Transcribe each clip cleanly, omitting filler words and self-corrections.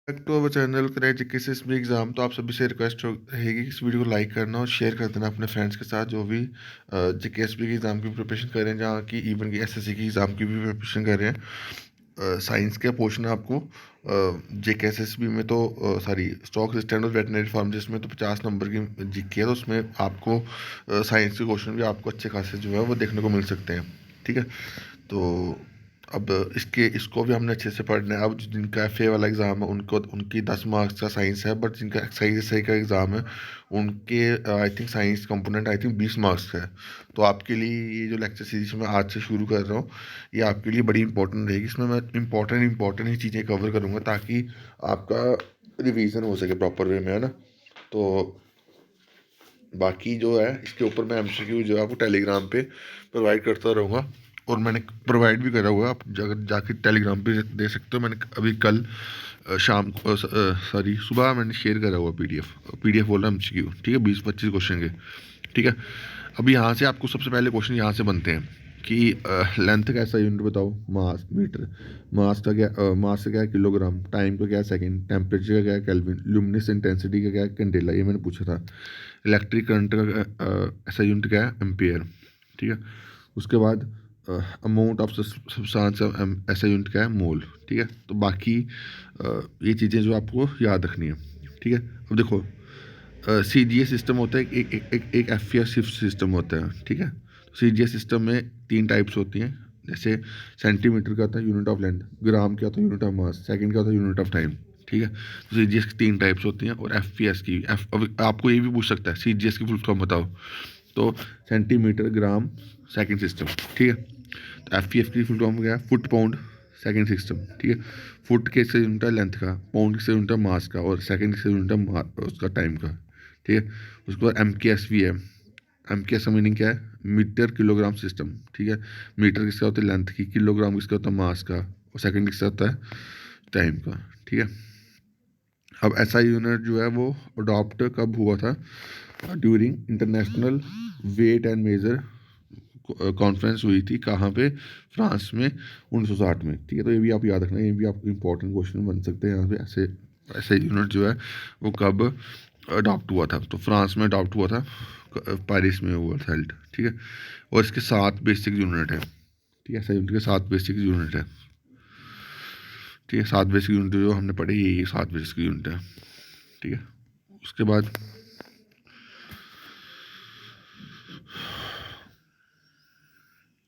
Back to our channel करें GK में exam. तो आप सभी से रिक्वेस्ट रहेगी कि इस वीडियो को लाइक करना और शेयर कर देना अपने फ्रेंड्स के साथ जो भी जीके के एग्ज़ाम की प्रिपरेशन कर रहे हैं, जहाँ की इवन की एसएससी की एग्ज़ाम की भी प्रिपरेशन कर रहे हैं। साइंस का पोर्शन है आपको जेके एसएसबी में, तो सॉरी स्टॉक सिस्टम और वेटनरी फार्मासिस्ट में तो 50 नंबर की जीके है। तो उसमें आपको साइंस के क्वेश्चन भी आपको अच्छे खासे जो है वो देखने को मिल सकते हैं। ठीक है, तो अब इसको भी हमने अच्छे से पढ़ना है। अब जिनका एफए वाला एग्ज़ाम है उनको उनकी 10 मार्क्स का साइंस है, बट जिनका एक्साइज एसआई का एग्ज़ाम है उनके I think science component I think 20 marks का है। तो आपके लिए ये जो लेक्चर सीरीज मैं आज से शुरू कर रहा हूँ, ये आपके लिए बड़ी इंपॉर्टेंट रहेगी। इसमें मैं इंपॉर्टेंट ही चीज़ें कवर करूँगा ताकि आपका रिवीजन हो सके प्रॉपर वे में, है ना। तो बाकी जो है इसके ऊपर मैं एमसीक्यू जो है आपको टेलीग्राम पे प्रोवाइड करता रहूँगा, और मैंने प्रोवाइड भी करा हुआ है। आप जाके टेलीग्राम पे दे सकते हो। मैंने अभी कल शाम को सॉरी सुबह मैंने शेयर करा हुआ पीडीएफ बोल रहा एमसीक्यू। ठीक है, 20-25 क्वेश्चन के। ठीक है, अब यहाँ से आपको सबसे पहले क्वेश्चन यहाँ से बनते हैं कि लेंथ का ऐसा यूनिट बताओ, मास मीटर, मास का क्या है किलोग्राम, टाइम का क्या है सेकंड, टेम्परेचर का क्या है केल्विन, ल्यूमिनस इंटेंसिटी का क्या है कैंडेला, ये मैंने पूछा था। इलेक्ट्रिक करंट का ऐसा यूनिट क्या है एम्पियर। ठीक है, उसके बाद अमाउंट ऑफ सब्सटेंस ऐसा यूनिट क्या है मोल। ठीक है, तो बाकी ये चीज़ें जो आपको याद रखनी है। ठीक है, अब देखो सी जी एस सिस्टम होता है, एक एफ सिस्टम होता है। ठीक है, सी जी एस सिस्टम में 3 टाइप्स होती हैं। जैसे सेंटीमीटर का होता है यूनिट ऑफ लेंथ, ग्राम क्या होता है यूनिट ऑफ मास, सेकंड का होता है यूनिट ऑफ टाइम। ठीक है, तो सी जी एस की 3 टाइप्स होती हैं, और एफ पी एस की अब आपको ये भी पूछ सकता है सी जी एस की फुल फॉर्म बताओ, तो सेंटीमीटर ग्राम सेकंड सिस्टम। ठीक है, तो एफ पी एस की फुल फॉर्म क्या है, फुट पाउंड सेकंड सिस्टम। ठीक है, फुट के से यूनिट है लेंथ का, पाउंड से यूनिट है मास का, और सेकंड से यूनिट है उसका टाइम का। ठीक है, उसके बाद एम के एस भी है। एम के एस का मीनिंग क्या है, मीटर किलोग्राम सिस्टम। ठीक है, मीटर किसका होता है लेंथ की, किलोग्राम किसका होता है मास का, और सेकंड किसका होता है टाइम का। ठीक है, अब ऐसा यूनिट जो है वो अडॉप्ट कब हुआ था, during international weight and measure conference हुई थी, कहाँ पे, फ्रांस में 1960 में। ठीक है, तो ये भी आप याद रखना, ये भी आप इंपॉर्टेंट क्वेश्चन बन सकते हैं यहाँ पे। ऐसे ऐसे यूनिट जो है वो कब अडॉप्ट हुआ था, तो फ्रांस में अडॉप्ट हुआ था, पेरिस में हुआ था हेल्ड। ठीक है, और इसके 7 बेसिक यूनिट है। ठीक है, ऐसा यूनिट के 7 बेसिक यूनिट है। ठीक है, 7 बेसिक यूनिट जो हमने पढ़े, ये 7 बेसिक यूनिट है। ठीक है, उसके बाद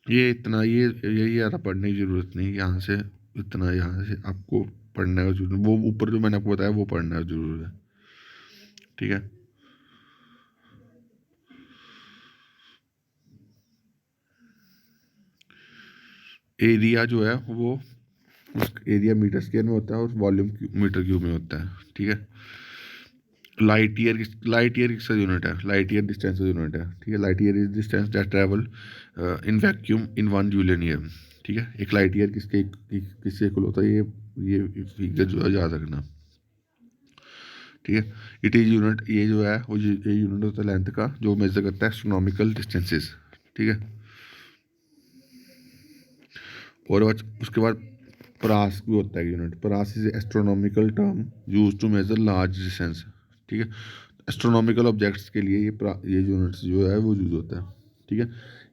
ये इतना ये ज़्यादा पढ़ने की ज़रूरत नहीं यहाँ से। इतना यहाँ से आपको पढ़ने का जरूरत, वो ऊपर जो मैंने आपको बताया वो पढ़ना का जरूर है। ठीक है, एरिया जो है वो उस एरिया मीटर स्क्वायर में होता है, और वॉल्यूम मीटर क्यूब में होता है। ठीक है, लाइट ईयर किसका यूनिट है, लाइट ईयर डिस्टेंस का यूनिट है। ठीक है, light year is distance that travel in vacuum in 1 Julian year. ठीक है, एक लाइट ईयर किसके इक्वल होता है, ये फिगर जो है याद रखना। ठीक है, इट इज यूनिट, ये जो है वो ये यूनिट होता है लेंथ का, जो मेजर करता है एस्ट्रोनॉमिकल डिस्टेंसेस। ठीक है, और उसके बाद परास भी होता है unit. Parsec is astronomical term use to measure large distance. ठीक है, एस्ट्रोनॉमिकल ऑब्जेक्ट्स के लिए ये यूनिट्स जो है वो यूज होता है। ठीक है,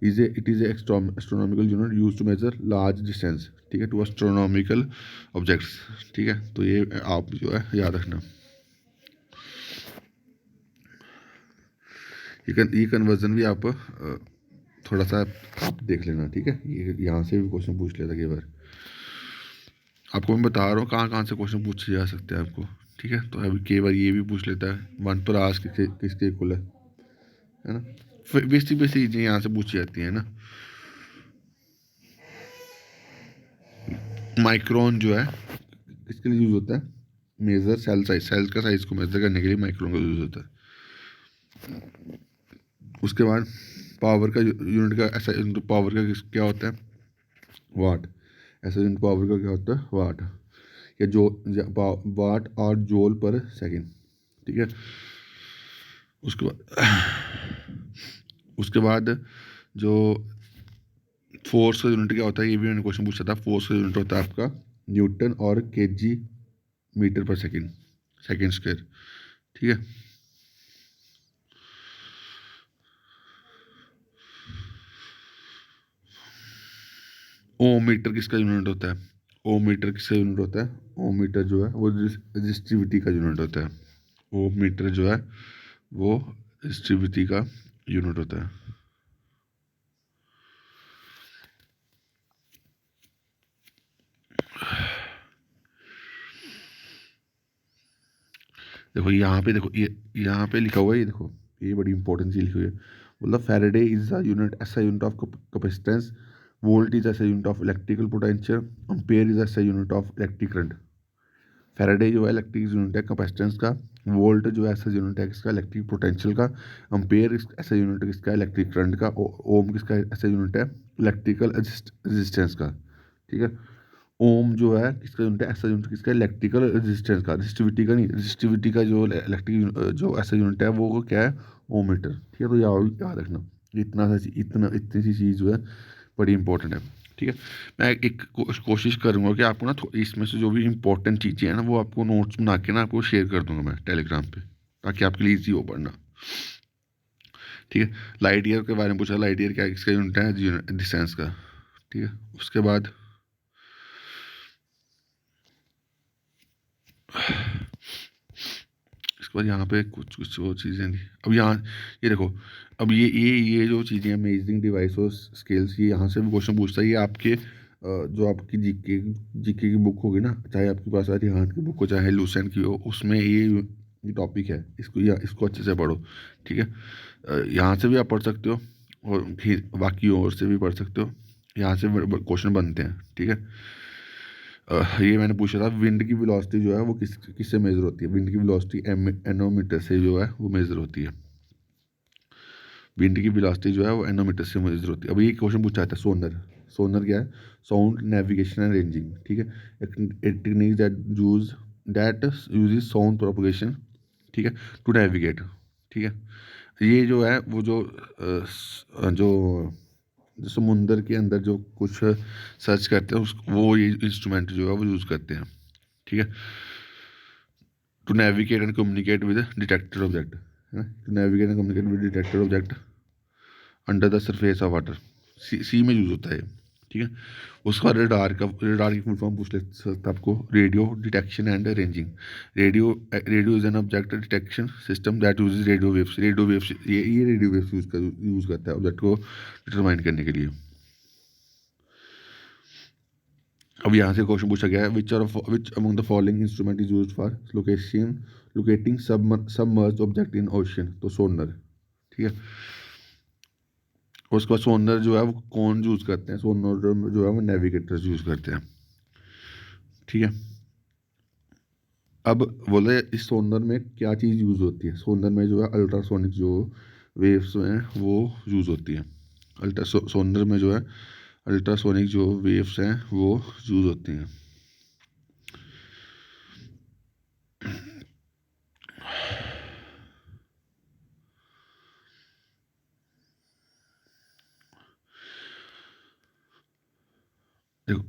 it is astronomical unit use to measure large distance. ठीक है, टू एस्ट्रोनॉमिकल ऑब्जेक्ट्स। ठीक है, तो ये आप जो है याद रखना। ये कन्वर्जन भी आप थोड़ा सा आप देख लेना। ठीक है, ये यहाँ से भी क्वेश्चन पूछ लेता कई बार। आपको मैं बता रहा हूँ कहाँ कहाँ से क्वेश्चन पूछे जा सकते हैं आपको। ठीक है, तो अभी कई बार ये भी पूछ लेता है, वन पर आज किसके इक्वल है ना। बेसिक बेसिक चीज़ें यहाँ से पूछी जाती हैं ना। माइक्रोन जो है किसके लिए यूज़ होता है, मेजर सेल साइज, सेल का साइज को मेजर करने के लिए माइक्रोन का यूज़ होता है। उसके बाद पावर का यूनिट का ऐसा पावर का क्या होता है, वाट। ऐसा यूनिट पावर का क्या होता है, वाट, या जो वाट और जोल पर सेकंड। ठीक है, उसके बाद जो फोर्स का यूनिट क्या होता है, ये भी मैंने क्वेश्चन पूछा था। फोर्स का यूनिट होता है आपका न्यूटन और केजी मीटर पर सेकेंड, सेकेंड स्क्वायर। ठीक है, ओम मीटर किसका यूनिट होता है? ओम मीटर किसका यूनिट होता है? ओम मीटर जो है वो रजिस्टिविटी का यूनिट होता है। ओम मीटर जो है वो रजिस्टिविटी का यूनिट होता है। देखो यहाँ पे, देखो ये यहाँ पे लिखा हुआ है, ये देखो ये बड़ी इंपॉर्टेंट चीज लिखी हुई है। मतलब farad is the unit, SI unit of capacitance, volt is SI unit of electrical potential, ampere is SI unit of electric current. Farad जो है इलेक्ट्रिक यूनिट है कैपेसिटेंस का, वोल्ट जो है ऐसा यूनिट है किसका? इलेक्ट्रिक पोटेंशियल का, ampere SI unit है किसका? इलेक्ट्रिक करंट का, ओम किसका ऐसा यूनिट है? इलेक्ट्रिकल रेजिस्टेंस का। ठीक है, ओम जो है किसका यूनिट है? ऐसा यूनिट किसका? इलेक्ट्रिकल रेजिस्टेंस का, रजिस्टिविटी का नहीं। रजिस्टिविटी का जो इलेक्ट्रिक जो ऐसा यूनिट है वो क्या है? ओम मीटर। ठीक है, तो याद रखना, इतनी सी चीज़ जो है बड़ी इंपॉर्टेंट है। ठीक है, मैं एक कोशिश करूँगा कि आपको ना इसमें से जो भी इंपॉर्टेंट चीज़ें हैं ना वो आपको नोट्स बना के ना आपको शेयर कर दूंगा मैं टेलीग्राम पे, ताकि आपके लिए ईजी हो पढ़ना। ठीक है, लाइट ईयर के बारे में पूछा, लाइट ईयर क्या किसका यूनिट है? डिस्टेंस का। ठीक है, उसके बाद इसके बाद यहाँ पे कुछ कुछ और चीज़ें थी। अब यहाँ ये देखो, अब ये जो चीज़ें हैं, मेजरिंग डिवाइस और स्केल्स, ये यहाँ से भी क्वेश्चन पूछता है। ये आपके जो आपकी जीके की बुक होगी ना, चाहे आपके पास आरिहांत की बुक हो चाहे लूसेंट की हो, उसमें ये टॉपिक है, इसको अच्छे से पढ़ो। ठीक है, यहाँ से भी आप पढ़ सकते हो और फिर बाकी और से भी पढ़ सकते हो, यहाँ से क्वेश्चन बनते हैं। ठीक है, ये मैंने पूछा था, विंड की वेलोसिटी जो है वो किससे मेजर होती है? विंड की वेलोसिटी एनोमीटर से जो है वो मेजर होती है। विंड की वेलोसिटी जो है वो एनोमीटर से मेजर होती है। अब ये क्वेश्चन पूछा जाता है, सोनर। सोनर क्या है? Sound navigation and ranging. ठीक है, एक technique that uses sound propagation, ठीक है, टू नेविगेट। ठीक है, ये जो है वो जो समुंदर के अंदर जो कुछ सर्च करते हैं वो ये इंस्ट्रूमेंट जो है वो यूज़ करते हैं। ठीक है, to navigate and communicate with detected object, है ना, to navigate and communicate with detected object under the surface of water, sea में यूज़ होता है। ठीक है, उसका रेडार की फुल फॉर्म पूछ ले सकता आपको, radio detection and ranging. Radio is an object detection system that uses radio waves. ये रेडियो वेव्स यूज़ करता है ऑब्जेक्ट को डिटरमाइन करने के लिए। अब यहाँ से क्वेश्चन पूछा गया है, which among the following instrument is used for locating submerged object in ocean? तो सोनर। ठीक है, उसके बाद सोनर जो है वो कौन यूज़ करते हैं? सोनर जो है वो नेविगेटर्स यूज़ करते हैं। ठीक है, अब बोले इस सोनर में क्या चीज़ यूज़ होती है? सोनर में जो है अल्ट्रासोनिक जो वेव्स हैं वो यूज़ होती है। सोनर में जो है अल्ट्रासोनिक जो वेव्स हैं वो यूज़ होती हैं। देखो,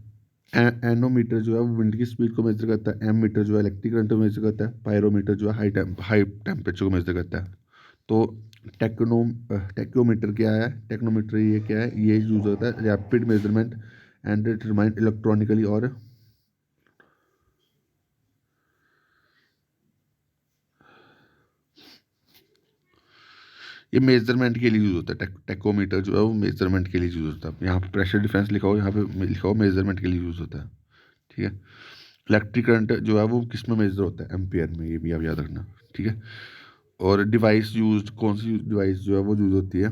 एनोमीटर जो है वो विंड की स्पीड को मेजर करता है, एम मीटर जो है इलेक्ट्रिक करंट को मेजर करता है, पायरोमीटर जो है हाई टेम्परेचर को मेजर करता है। तो टेक्नोमीटर क्या है? टेक्नोमीटर ये क्या है? ये यूज होता है rapid measurement and determine electronically, और ये मेजरमेंट के लिए यूज़ होता है। टेकोमीटर जो है वो मेजरमेंट के लिए यूज़ होता है। यहाँ पे प्रेशर डिफरेंस लिखा हो, यहाँ पे लिखा हो मेजरमेंट के लिए यूज़ होता है। ठीक है, इलेक्ट्रिक करंट जो है वो किस में मेजर होता है? एम्पियर में, ये भी आप याद रखना। ठीक है, और डिवाइस यूज, कौन सी डिवाइस जो है वो यूज़ होती है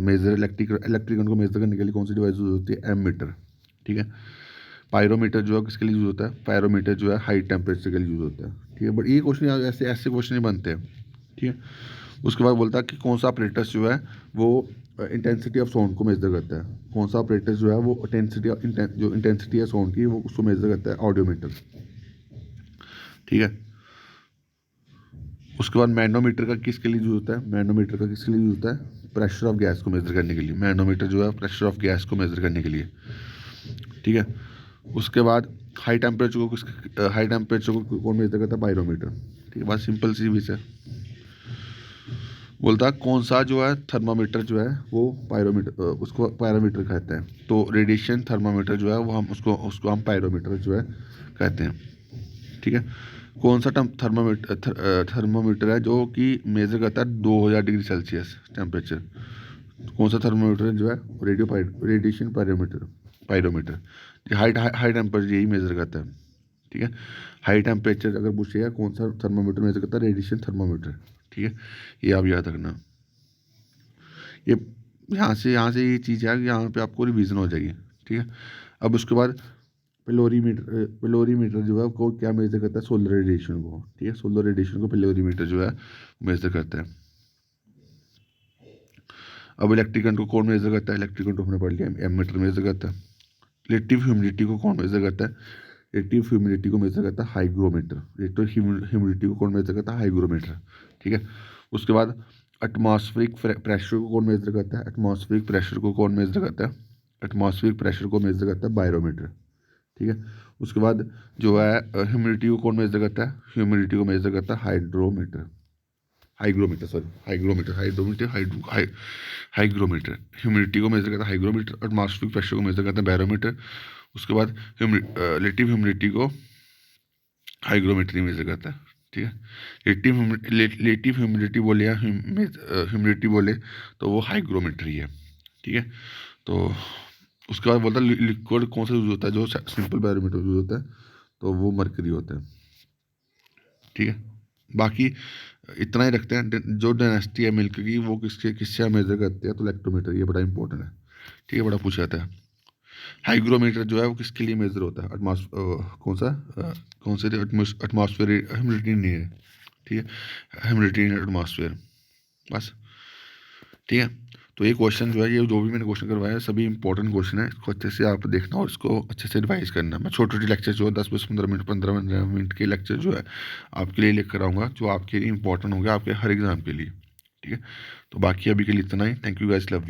मेजर इलेक्ट्रिक करंट को मेजर करने के लिए? कौन सी डिवाइस यूज़ होती है? Ammeter. ठीक है, पायरोमीटर जो है किसके लिए यूज़ होता है? पायरोमीटर जो है हाई टेम्परेचर के लिए यूज़ होता है। ठीक है, बट ये क्वेश्चन ऐसे ऐसे क्वेश्चन ही बनते हैं। ठीक है, उसके बाद बोलता है कि कौन सा ऑपरेटर्स जो है वो इंटेंसिटी ऑफ साउंड को मेजर करता है? कौन सा ऑपरेटर्स जो है वो इंटेंसिटी है साउंड की वो उसको मेजर करता है? ऑडियोमीटर। ठीक है, उसके बाद मैनोमीटर का किसके लिए यूज होता है? मैनोमीटर का किसके लिए यूज होता है? प्रेशर ऑफ गैस को मेजर करने के लिए। मैनोमीटर जो है प्रेशर ऑफ गैस को मेजर करने के लिए। ठीक है, उसके बाद हाई टेम्परेचर को हाई टेम्परेचर को कौन मेजर करता है? पायरोमीटर। ठीक है, बहुत सिंपल सी चीज़ है। बोलता है कौन सा जो है थर्मामीटर जो है वो पायरोमीटर, उसको पायरोमीटर कहते हैं। तो रेडिएशन थर्मामीटर जो है वो हम उसको उसको हम पायरोमीटर जो है कहते हैं। ठीक है, कौन सा थर्मामीटर है जो कि मेज़र करता है 2000 डिग्री सेल्सियस टेम्परेचर? कौन सा थर्मामीटर जो है? Radiation pyrometer. Pyrometer high temperature यही मेज़र करता है। ठीक है, हाई टेम्परेचर अगर पूछिएगा कौन सा थर्मामीटर मेज़र करता है? Radiation thermometer. ठीक है, ये आप याद रखना। ये यहाँ से ये चीज़ है कि यहाँ पे आपको रिवीजन हो जाएगी। ठीक है, अब उसके बाद पेलोरीमीटर जो है वो क्या मेजर करता है? सोलर रेडिएशन को। ठीक है, सोलर रेडिएशन को पेलोरीमीटर जो है मेजर करता है। अब इलेक्ट्रिक करंट को कौन मेजर करता है? इलेक्ट्रिक करंट हमने पढ़ लिया, एमीटर मेजर करता है। रिलेटिव ह्यूमिडिटी को कौन मेजर करता है? रिलेटिव ह्यूमिडिटी को मेजर करता है हाइग्रोमीटर। रिलेटिव ह्यूमिडिटी को कौन मेजर करता है? हाइग्रोमीटर। ठीक है, उसके बाद एटमॉस्फेरिक प्रेशर को कौन मेजर करता है? एटमॉस्फेरिक प्रेशर को कौन मेजर करता है? एटमॉस्फेरिक प्रेशर को मेजर करता है बायोमीटर। ठीक है, उसके बाद जो है ह्यूमिडिटी को कौन मेजर करता है? ह्यूमिडिटी को मेजर करता है hydrometer. Hygrometer, sorry, hygrometer, hydrometer, hygrometer. Humidity को मेजर करता है हाइग्रोमीटर। एटमॉस्फेरिक प्रेशर को मेजर करता है बैरोमीटर। उसके बाद रिलेटिव ह्यूमिडिटी को हाइग्रोमीटर ही मेजर करता है। ठीक है, रिलेटिव ह्यूमिडिटी बोले या ह्यूमिडिटी बोले तो वो हाइग्रोमीटर ही है। ठीक है, तो उसके बाद बोलता है लिक्विड कौन सा यूज होता है? जो सिंपल बैरोमीटर यूज होता है तो वो मरकरी होता है। ठीक है, बाकी इतना ही रखते हैं। जो डायनेस्टी है मिल्क की वो किससे मेजर करते हैं? तो इलेक्ट्रोमीटर, ये बड़ा इंपॉर्टेंट है। ठीक है, बड़ा पूछा जाता है। हाइग्रोमीटर जो है वो किसके लिए मेजर होता है? कौन सा कौन से एटमॉस्फेयर, ह्यूमिडिटी नहीं है। ठीक है, ह्यूमिडिटी इन एटमॉस्फेयर, बस। ठीक है, तो ये क्वेश्चन जो है, ये जो भी मैंने क्वेश्चन करवाया है सभी इंपॉर्टेंट क्वेश्चन है। इसको अच्छे से आप देखना और इसको अच्छे से रिवाइज करना। मैं छोटे छोटे लेक्चर जो है 10-15 मिनट 15 मिनट के लेक्चर जो है आपके लिए लेकर आऊँगा, जो आपके लिए इंपॉर्टेंट होंगे आपके हर एग्ज़ाम के लिए। ठीक है, तो बाकी अभी के लिए इतना ही। Thank you guys, love you.